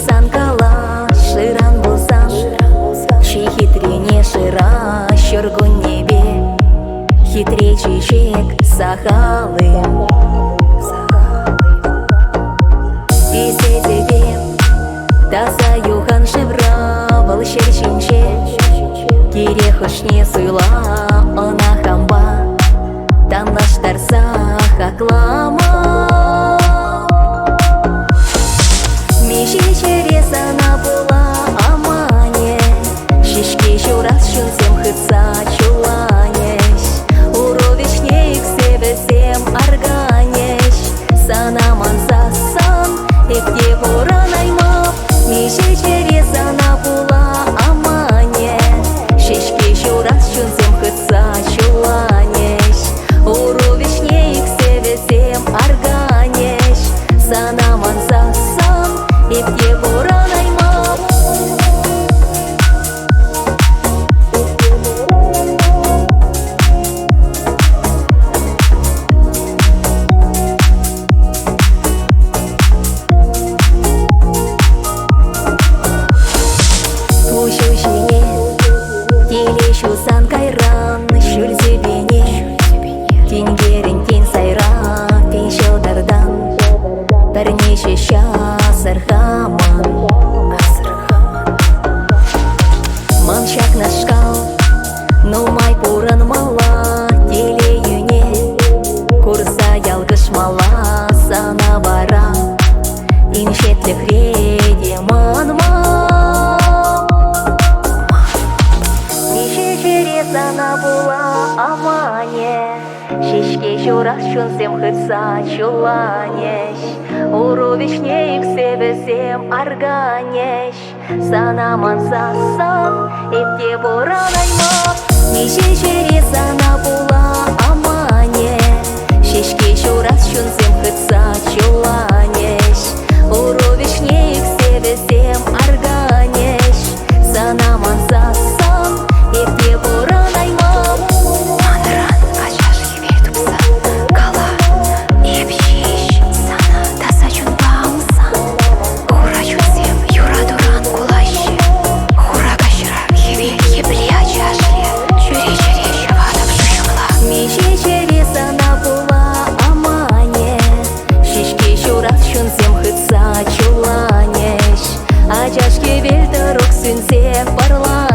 шусан кала, шыран болсан, ши хитрине шыра, шыргун небе, хитрее чечек сахалым. Бисе тебе, таза юхан шевра, волшер шинче, кире хошне суйла, она хамба, танлаштарса хаклама. Миши через она была амане, шишки шурас шунсем хытса чуланеш, уровичне их себе всем органеш, санаман сасан, и где вора наймав. Миши через она была амане, шишки шурас шунсем хытса чуланеш, уровичне их себе всем органеш, санаман сасан, и где вора наймав. Пушушине, теле шусан кайран, шүл зебене, теңгерін тен сайра, тен шылдардан, бірнеше шас архаман. Маншак нашкал, нумай пурын мала, теле юне, курса ялгыш мала, сана бара, иншетлік реде манма. Миши через она была амане, шишки шурас шунсем хытса чуланеш, уровичне их себе всем органеш, санаман сасан, и где вора наймав. Миши через она была амане, шишки шурас шунсем хытса чуланеш, уровичне их себе всем органеш, санаман сасан, и где вора наймав. Мандран ачаш евел тупса, кала епшиш сана тасачун баумсан, хура чусем юра дуран кулаще, хура кашра евел ебле ачашле, чуре шавадам шушумла. Миши через она была амане, шишки шурас шунсем хытса чуланеш, ачашки вел дорог сүнсе парла.